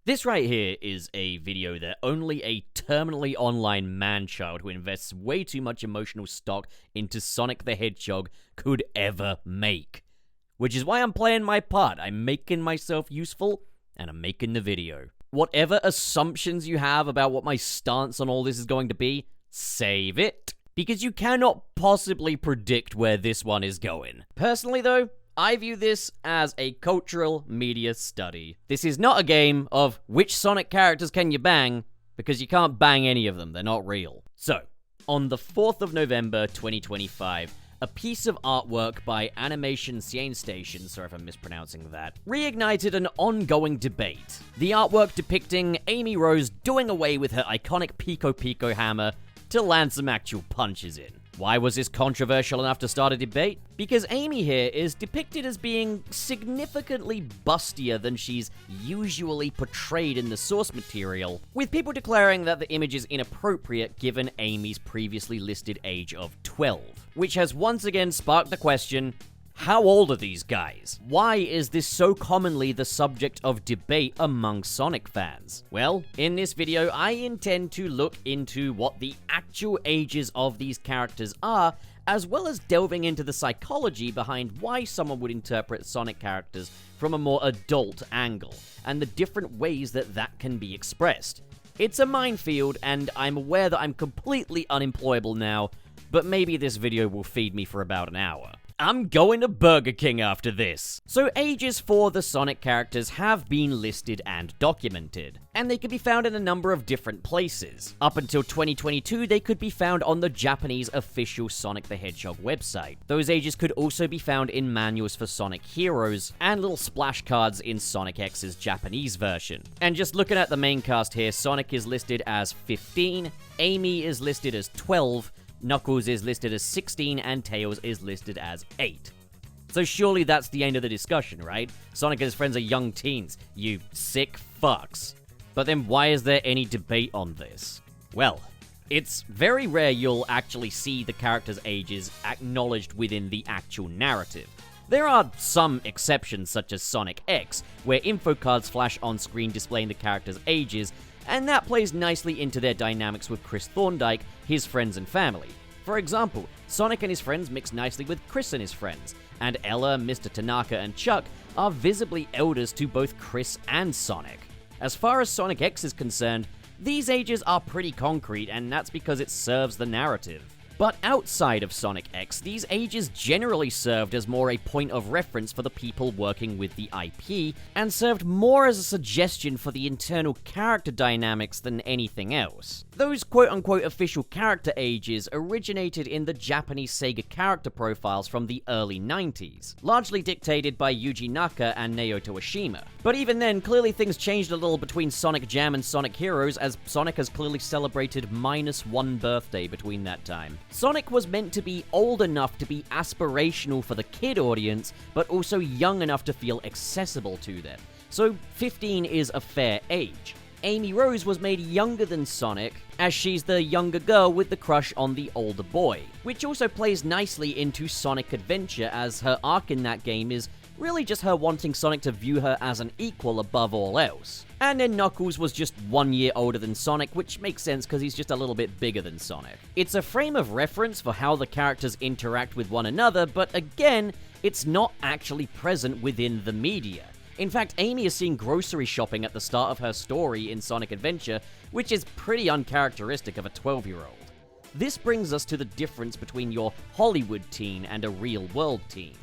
This right here is a video that only a terminally online man-child who invests way too much emotional stock into Sonic the Hedgehog could ever make. Which is why I'm playing my part. I'm making myself useful, and I'm making the video. Whatever assumptions you have about what my stance on all this is going to be, save it. Because you cannot possibly predict where this one is going. Personally though, I view this as a cultural media study. This is not a game of which Sonic characters can you bang, because you can't bang any of them, they're not real. So, on the 4th of November 2025, a piece of artwork by Animation Science Station, sorry if I'm mispronouncing that, reignited an ongoing debate. The artwork depicting Amy Rose doing away with her iconic Pico Pico hammer to land some actual punches in. Why was this controversial enough to start a debate? Because Amy here is depicted as being significantly bustier than she's usually portrayed in the source material, with people declaring that the image is inappropriate given Amy's previously listed age of 12. Which has once again sparked the question, how old are these guys? Why is this so commonly the subject of debate among Sonic fans? Well, in this video, I intend to look into what the actual ages of these characters are, as well as delving into the psychology behind why someone would interpret Sonic characters from a more adult angle, and the different ways that that can be expressed. It's a minefield, and I'm aware that I'm completely unemployable now, but maybe this video will feed me for about an hour. I'm going to Burger King after this. So ages for the Sonic characters have been listed and documented, and they can be found in a number of different places. Up until 2022, they could be found on the Japanese official Sonic the Hedgehog website. Those ages could also be found in manuals for Sonic Heroes, and little splash cards in Sonic X's Japanese version. And just looking at the main cast here, Sonic is listed as 15, Amy is listed as 12, Knuckles is listed as 16, and Tails is listed as 8. So surely that's the end of the discussion, right? Sonic and his friends are young teens, you sick fucks. But then why is there any debate on this? Well, it's very rare you'll actually see the characters' ages acknowledged within the actual narrative. There are some exceptions, such as Sonic X, where info cards flash on screen displaying the characters' ages, and that plays nicely into their dynamics with Chris Thorndike, his friends and family. For example, Sonic and his friends mix nicely with Chris and his friends, and Ella, Mr. Tanaka, and Chuck are visibly elders to both Chris and Sonic. As far as Sonic X is concerned, these ages are pretty concrete, and that's because it serves the narrative. But outside of Sonic X, these ages generally served as more a point of reference for the people working with the IP, and served more as a suggestion for the internal character dynamics than anything else. Those quote-unquote official character ages originated in the Japanese Sega character profiles from the early 90s, largely dictated by Yuji Naka and Naoto Ohshima. But even then, clearly things changed a little between Sonic Jam and Sonic Heroes, as Sonic has clearly celebrated -1 birthday between that time. Sonic was meant to be old enough to be aspirational for the kid audience, but also young enough to feel accessible to them. So 15 is a fair age. Amy Rose was made younger than Sonic, as she's the younger girl with the crush on the older boy, which also plays nicely into Sonic Adventure, as her arc in that game is really just her wanting Sonic to view her as an equal above all else. And then Knuckles was just 1 year older than Sonic, which makes sense because he's just a little bit bigger than Sonic. It's a frame of reference for how the characters interact with one another, but again, it's not actually present within the media. In fact, Amy is seen grocery shopping at the start of her story in Sonic Adventure, which is pretty uncharacteristic of a 12-year-old. This brings us to the difference between your Hollywood teen and a real-world teen.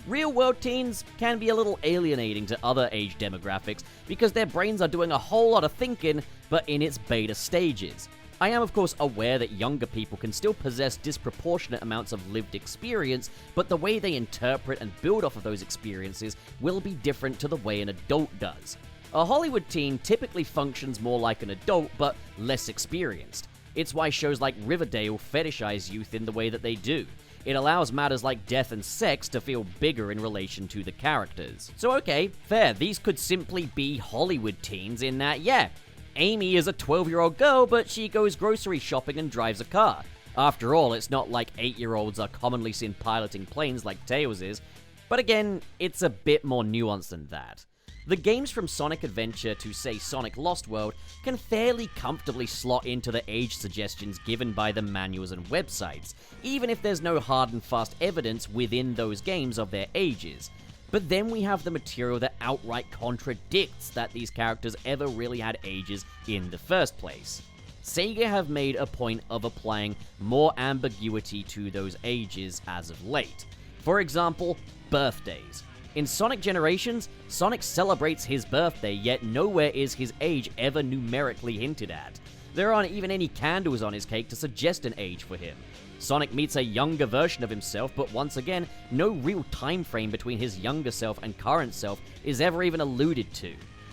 Real-world teens can be a little alienating to other age demographics because their brains are doing a whole lot of thinking, but in its beta stages. I am of course aware that younger people can still possess disproportionate amounts of lived experience, but the way they interpret and build off of those experiences will be different to the way an adult does. A Hollywood teen typically functions more like an adult, but less experienced. It's why shows like Riverdale fetishize youth in the way that they do. It allows matters like death and sex to feel bigger in relation to the characters. So okay, fair, these could simply be Hollywood teens in that, yeah, Amy is a 12-year-old girl, but she goes grocery shopping and drives a car. After all, it's not like 8-year-olds are commonly seen piloting planes like Tails is, but again, it's a bit more nuanced than that. The games from Sonic Adventure to, say, Sonic Lost World can fairly comfortably slot into the age suggestions given by the manuals and websites, even if there's no hard and fast evidence within those games of their ages. But then we have the material that outright contradicts that these characters ever really had ages in the first place. Sega have made a point of applying more ambiguity to those ages as of late. For example, birthdays. In Sonic Generations, Sonic celebrates his birthday, yet nowhere is his age ever numerically hinted at. There aren't even any candles on his cake to suggest an age for him. Sonic meets a younger version of himself, but once again, no real time frame between his younger self and current self is ever even alluded to.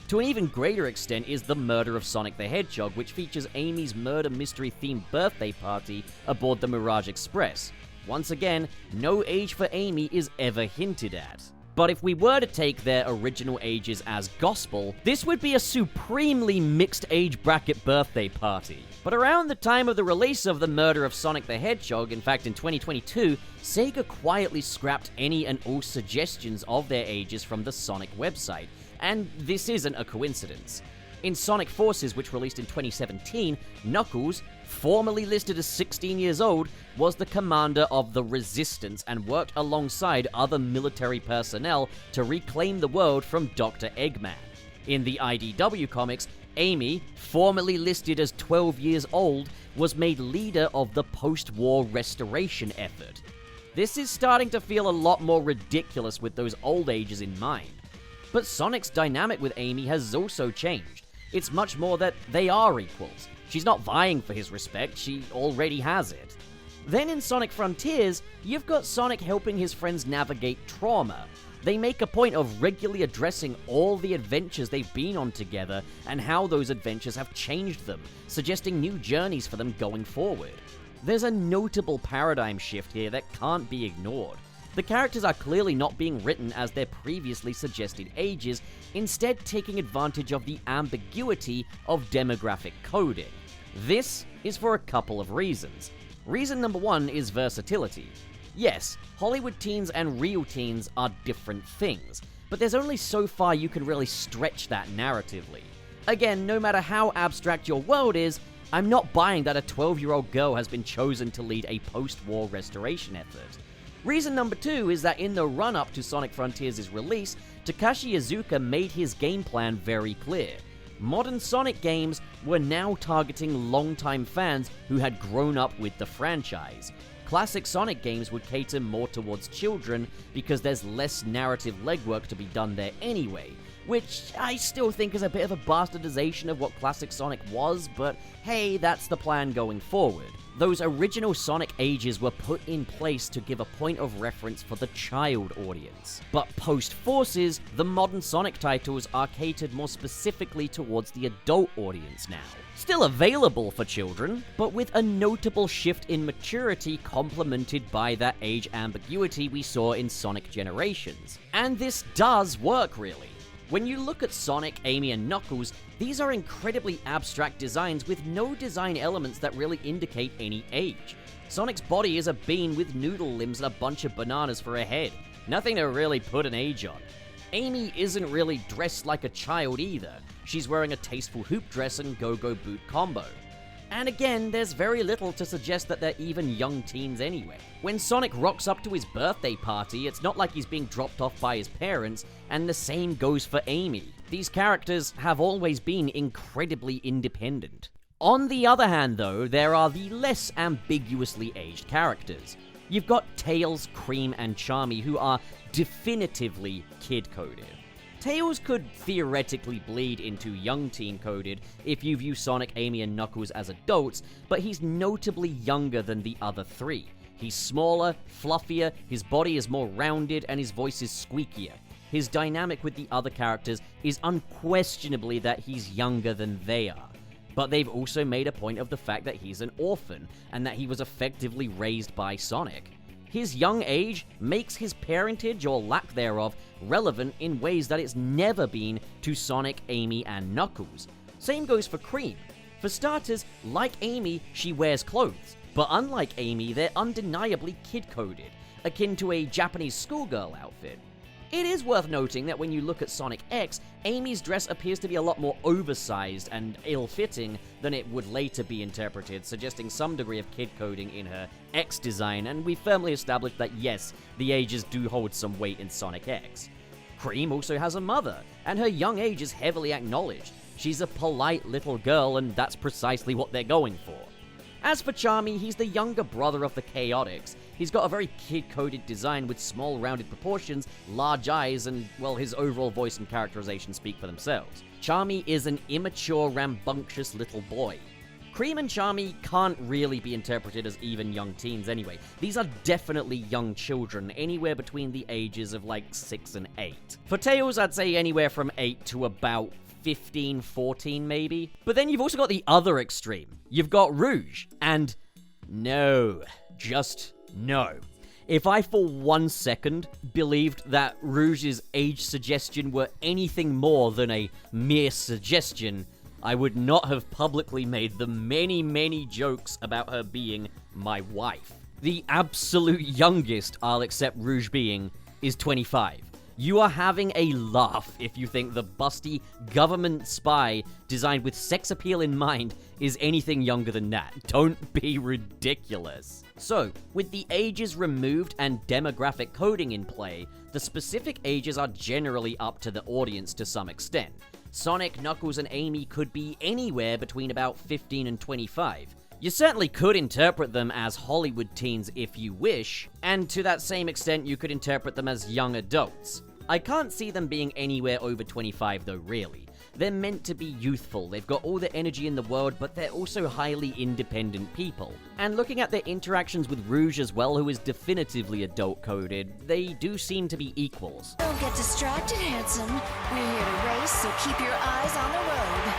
To an even greater extent is the murder of Sonic the Hedgehog, which features Amy's murder mystery-themed birthday party aboard the Mirage Express. Once again, no age for Amy is ever hinted at. But if we were to take their original ages as gospel, this would be a supremely mixed age bracket birthday party. But around the time of the release of The Murder of Sonic the Hedgehog, in fact in 2022, Sega quietly scrapped any and all suggestions of their ages from the Sonic website. And this isn't a coincidence. In Sonic Forces, which released in 2017, Knuckles, formerly listed as 16 years old, was the commander of the Resistance and worked alongside other military personnel to reclaim the world from Dr. Eggman. In the IDW comics, Amy, formerly listed as 12 years old, was made leader of the post-war restoration effort. This is starting to feel a lot more ridiculous with those old ages in mind. But Sonic's dynamic with Amy has also changed. It's much more that they are equals. She's not vying for his respect, she already has it. Then in Sonic Frontiers, you've got Sonic helping his friends navigate trauma. They make a point of regularly addressing all the adventures they've been on together and how those adventures have changed them, suggesting new journeys for them going forward. There's a notable paradigm shift here that can't be ignored. The characters are clearly not being written as their previously suggested ages, instead taking advantage of the ambiguity of demographic coding. This is for a couple of reasons. Reason number one is versatility. Yes, Hollywood teens and real teens are different things, but there's only so far you can really stretch that narratively. Again, no matter how abstract your world is, I'm not buying that a 12-year-old girl has been chosen to lead a post-war restoration effort. Reason number two is that in the run-up to Sonic Frontiers' release, Takashi Iizuka made his game plan very clear. Modern Sonic games were now targeting longtime fans who had grown up with the franchise. Classic Sonic games would cater more towards children because there's less narrative legwork to be done there anyway, which I still think is a bit of a bastardization of what classic Sonic was, but hey, that's the plan going forward. Those original Sonic ages were put in place to give a point of reference for the child audience. But post-Forces, the modern Sonic titles are catered more specifically towards the adult audience now. Still available for children, but with a notable shift in maturity complemented by that age ambiguity we saw in Sonic Generations. And this does work, really. When you look at Sonic, Amy, and Knuckles, these are incredibly abstract designs with no design elements that really indicate any age. Sonic's body is a bean with noodle limbs and a bunch of bananas for a head. Nothing to really put an age on. Amy isn't really dressed like a child either. She's wearing a tasteful hoop dress and go-go boot combo. And again, there's very little to suggest that they're even young teens anyway. When Sonic rocks up to his birthday party, it's not like he's being dropped off by his parents, and the same goes for Amy. These characters have always been incredibly independent. On the other hand, though, there are the less ambiguously aged characters. You've got Tails, Cream, and Charmy, who are definitively kid-coded. Tails could theoretically bleed into young teen coded if you view Sonic, Amy, and Knuckles as adults, but he's notably younger than the other three. He's smaller, fluffier, his body is more rounded, and his voice is squeakier. His dynamic with the other characters is unquestionably that he's younger than they are. But they've also made a point of the fact that he's an orphan, and that he was effectively raised by Sonic. His young age makes his parentage or lack thereof relevant in ways that it's never been to Sonic, Amy, and Knuckles. Same goes for Cream. For starters, like Amy, she wears clothes, but unlike Amy, they're undeniably kid-coded, akin to a Japanese schoolgirl outfit. It is worth noting that when you look at Sonic X, Amy's dress appears to be a lot more oversized and ill-fitting than it would later be interpreted, suggesting some degree of kid coding in her X design, and we firmly established that yes, the ages do hold some weight in Sonic X. Cream also has a mother, and her young age is heavily acknowledged. She's a polite little girl, and that's precisely what they're going for. As for Charmy, he's the younger brother of the Chaotix. He's got a very kid-coded design with small rounded proportions, large eyes, and, well, his overall voice and characterization speak for themselves. Charmy is an immature, rambunctious little boy. Cream and Charmy can't really be interpreted as even young teens anyway. These are definitely young children, anywhere between the ages of like 6 and 8. For Tails, I'd say anywhere from 8 to about 15, 14 maybe. But then you've also got the other extreme. You've got Rouge, and no, just no. If I for 1 second believed that Rouge's age suggestion were anything more than a mere suggestion, I would not have publicly made the many, many jokes about her being my wife. The absolute youngest I'll accept Rouge being is 25. You are having a laugh if you think the busty government spy designed with sex appeal in mind is anything younger than that. Don't be ridiculous. So, with the ages removed and demographic coding in play, the specific ages are generally up to the audience to some extent. Sonic, Knuckles, and Amy could be anywhere between about 15 and 25. You certainly could interpret them as Hollywood teens if you wish, and to that same extent you could interpret them as young adults. I can't see them being anywhere over 25 though, really. They're meant to be youthful, they've got all the energy in the world, but they're also highly independent people. And looking at their interactions with Rouge as well, who is definitively adult-coded, they do seem to be equals. Don't get distracted, handsome. We're here to race, so keep your eyes on the road.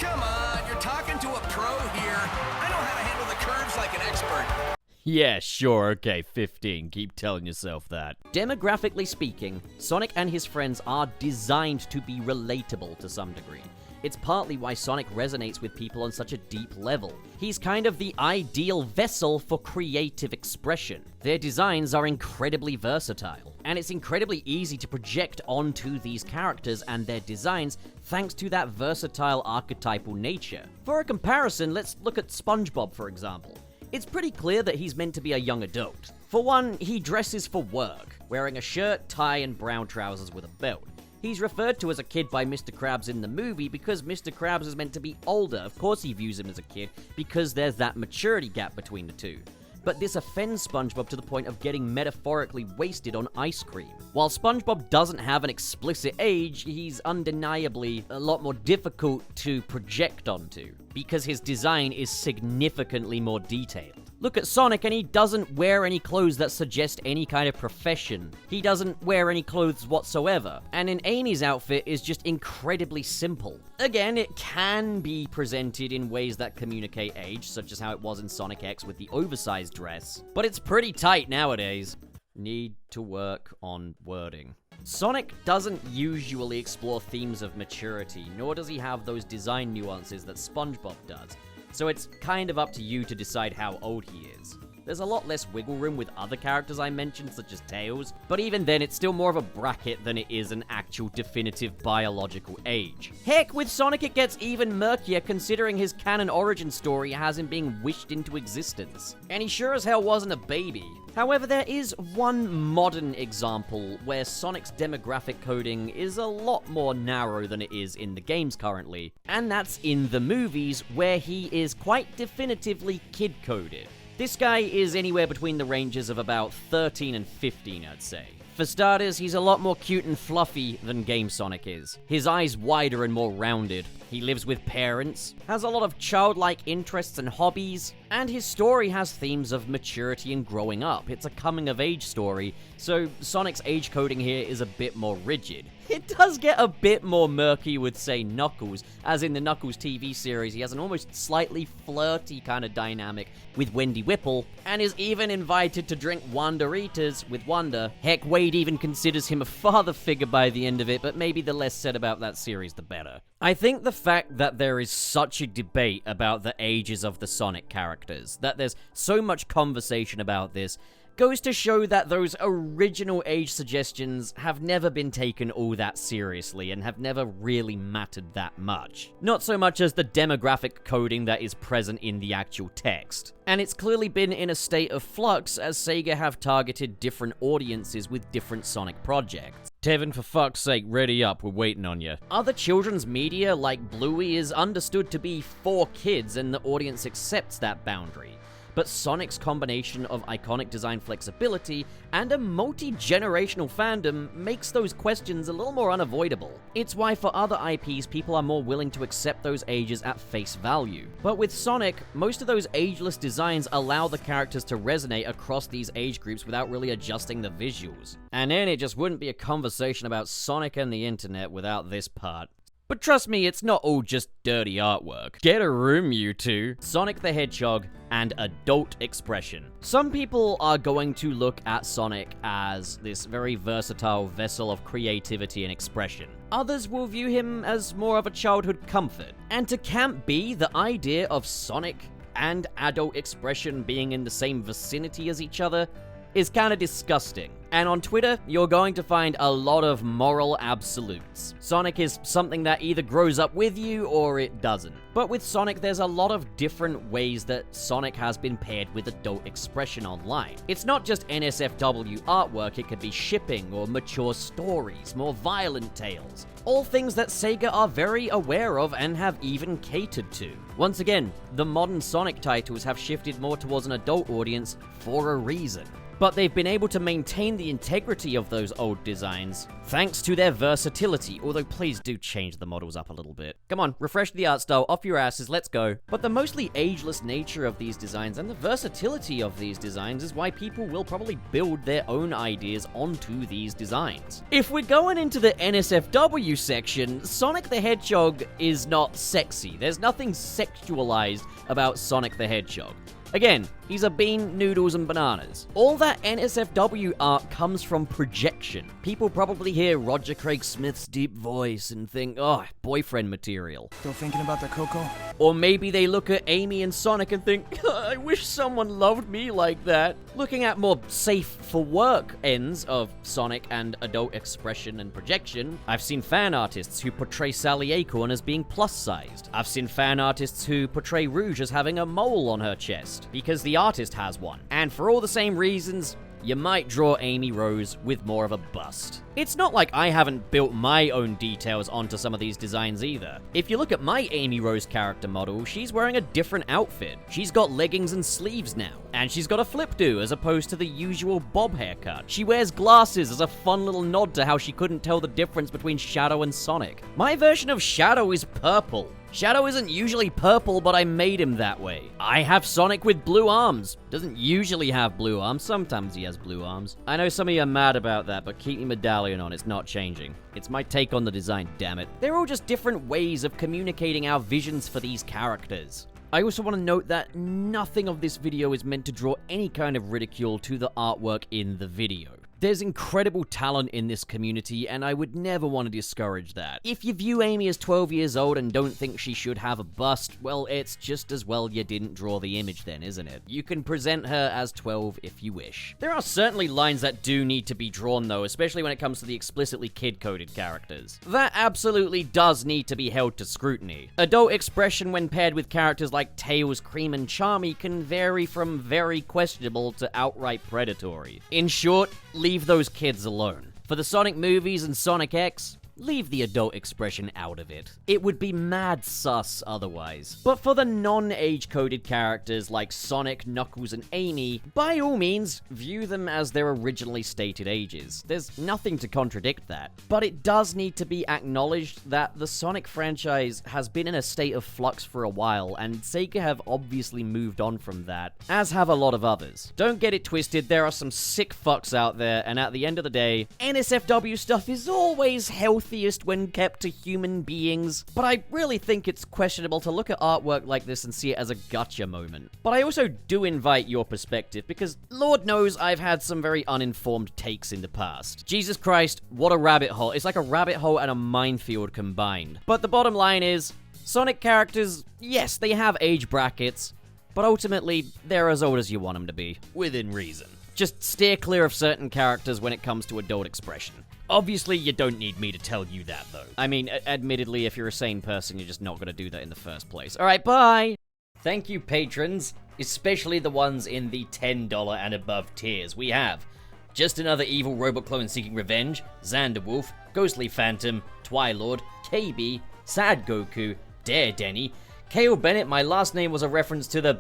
Come on, you're talking to a pro here. I know how to handle the curves like an expert. Yeah, sure, okay, 15. Keep telling yourself that. Demographically speaking, Sonic and his friends are designed to be relatable to some degree. It's partly why Sonic resonates with people on such a deep level. He's kind of the ideal vessel for creative expression. Their designs are incredibly versatile, and it's incredibly easy to project onto these characters and their designs thanks to that versatile archetypal nature. For a comparison, let's look at SpongeBob, for example. It's pretty clear that he's meant to be a young adult. For one, he dresses for work, wearing a shirt, tie, and brown trousers with a belt. He's referred to as a kid by Mr. Krabs in the movie because Mr. Krabs is meant to be older. Of course he views him as a kid because there's that maturity gap between the two. But this offends SpongeBob to the point of getting metaphorically wasted on ice cream. While SpongeBob doesn't have an explicit age, he's undeniably a lot more difficult to project onto, because his design is significantly more detailed. Look at Sonic, and he doesn't wear any clothes that suggest any kind of profession. He doesn't wear any clothes whatsoever. And in Amy's outfit is just incredibly simple. Again, it can be presented in ways that communicate age, such as how it was in Sonic X with the oversized dress. But it's pretty tight nowadays. Need to work on wording. Sonic doesn't usually explore themes of maturity, nor does he have those design nuances that SpongeBob does. So it's kind of up to you to decide how old he is. There's a lot less wiggle room with other characters I mentioned, such as Tails, but even then it's still more of a bracket than it is an actual definitive biological age. Heck, with Sonic it gets even murkier considering his canon origin story has him being wished into existence. And he sure as hell wasn't a baby. However, there is one modern example where Sonic's demographic coding is a lot more narrow than it is in the games currently, and that's in the movies where he is quite definitively kid-coded. This guy is anywhere between the ranges of about 13 and 15, I'd say. For starters, he's a lot more cute and fluffy than Game Sonic is. His eyes wider and more rounded. He lives with parents, has a lot of childlike interests and hobbies, and his story has themes of maturity and growing up. It's a coming-of-age story, so Sonic's age coding here is a bit more rigid. It does get a bit more murky with, say, Knuckles, as in the Knuckles TV series, he has an almost slightly flirty kind of dynamic with Wendy Whipple, and is even invited to drink Wanderitas with Wanda. Heck, Wade even considers him a father figure by the end of it, but maybe the less said about that series, the better. I think the fact that there is such a debate about the ages of the Sonic characters, that there's so much conversation about this, goes to show that those original age suggestions have never been taken all that seriously and have never really mattered that much. Not so much as the demographic coding that is present in the actual text. And it's clearly been in a state of flux as Sega have targeted different audiences with different Sonic projects. Tevin, for fuck's sake, ready up, we're waiting on you. Other children's media like Bluey is understood to be for kids and the audience accepts that boundary. But Sonic's combination of iconic design flexibility and a multi-generational fandom makes those questions a little more unavoidable. It's why for other IPs, people are more willing to accept those ages at face value. But with Sonic, most of those ageless designs allow the characters to resonate across these age groups without really adjusting the visuals. And then it just wouldn't be a conversation about Sonic and the internet without this part. But trust me, it's not all just dirty artwork. Get a room, you two. Sonic the Hedgehog and adult expression. Some people are going to look at Sonic as this very versatile vessel of creativity and expression. Others will view him as more of a childhood comfort. And to Camp B, the idea of Sonic and adult expression being in the same vicinity as each other is kinda disgusting. And on Twitter, you're going to find a lot of moral absolutes. Sonic is something that either grows up with you or it doesn't. But with Sonic, there's a lot of different ways that Sonic has been paired with adult expression online. It's not just NSFW artwork, it could be shipping or mature stories, more violent tales. All things that Sega are very aware of and have even catered to. Once again, the modern Sonic titles have shifted more towards an adult audience for a reason. But they've been able to maintain the integrity of those old designs thanks to their versatility, although please do change the models up a little bit. Come on, refresh the art style, off your asses, let's go. But the mostly ageless nature of these designs and the versatility of these designs is why people will probably build their own ideas onto these designs. If we're going into the NSFW section, Sonic the Hedgehog is not sexy. There's nothing sexualized about Sonic the Hedgehog. Again, he's a bean, noodles, and bananas. All that NSFW art comes from projection. People probably hear Roger Craig Smith's deep voice and think, oh, boyfriend material. Still thinking about the Coco? Or maybe they look at Amy and Sonic and think, I wish someone loved me like that. Looking at more safe-for-work ends of Sonic and adult expression and projection, I've seen fan artists who portray Sally Acorn as being plus-sized. I've seen fan artists who portray Rouge as having a mole on her chest, because the artist has one. And for all the same reasons, you might draw Amy Rose with more of a bust. It's not like I haven't built my own details onto some of these designs either. If you look at my Amy Rose character model, she's wearing a different outfit. She's got leggings and sleeves now. And she's got a flip-do as opposed to the usual bob haircut. She wears glasses as a fun little nod to how she couldn't tell the difference between Shadow and Sonic. My version of Shadow is purple. Shadow isn't usually purple, but I made him that way. I have Sonic with blue arms. Doesn't usually have blue arms. Sometimes he has blue arms. I know some of you are mad about that, but keep your medallion on. It's not changing. It's my take on the design, damn it. They're all just different ways of communicating our visions for these characters. I also want to note that nothing of this video is meant to draw any kind of ridicule to the artwork in the video. There's incredible talent in this community, and I would never want to discourage that. If you view Amy as 12 years old and don't think she should have a bust, well, it's just as well you didn't draw the image then, isn't it? You can present her as 12 if you wish. There are certainly lines that do need to be drawn, though, especially when it comes to the explicitly kid-coded characters. That absolutely does need to be held to scrutiny. Adult expression when paired with characters like Tails, Cream, and Charmy can vary from very questionable to outright predatory. In short, leave those kids alone. For the Sonic movies and Sonic X, leave the adult expression out of it. It would be mad sus otherwise. But for the non-age-coded characters like Sonic, Knuckles, and Amy, by all means, view them as their originally stated ages. There's nothing to contradict that. But it does need to be acknowledged that the Sonic franchise has been in a state of flux for a while, and Sega have obviously moved on from that, as have a lot of others. Don't get it twisted, there are some sick fucks out there, and at the end of the day, NSFW stuff is always healthiest when kept to human beings, but I really think it's questionable to look at artwork like this and see it as a gotcha moment. But I also do invite your perspective, because Lord knows I've had some very uninformed takes in the past. Jesus Christ, what a rabbit hole. It's like a rabbit hole and a minefield combined. But the bottom line is, Sonic characters, yes, they have age brackets, but ultimately, they're as old as you want them to be, within reason. Just steer clear of certain characters when it comes to adult expression. Obviously, you don't need me to tell you that, though. I mean, admittedly, if you're a sane person, you're just not gonna do that in the first place. Alright, bye! Thank you, patrons, especially the ones in the $10 and above tiers. We have Just Another Evil Robot Clone Seeking Revenge, Xanderwolf, Ghostly Phantom, Twilord, KB, Sad Goku, Dare Denny, Kale Bennett, my last name was a reference to the...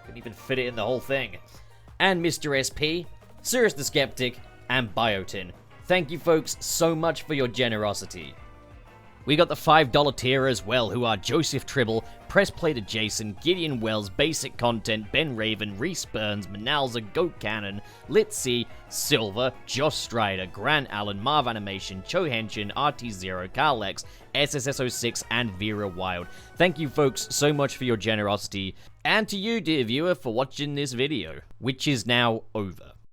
couldn't even fit it in the whole thing. And Mr. SP, Cyrus the Skeptic, and Biotin. Thank you folks so much for your generosity. We got the $5 tier as well, who are Joseph Tribble, Pressplated Jason, Gideon Wells, Basic Content, Ben Raven, Reese Burns, Manalza, Goat Cannon, Litzy, Silver, Josh Strider, Grant Allen, Marv Animation, Cho Henshin, RT0, Carl X, SSS06, and Vera Wild. Thank you folks so much for your generosity, and to you, dear viewer, for watching this video, which is now over.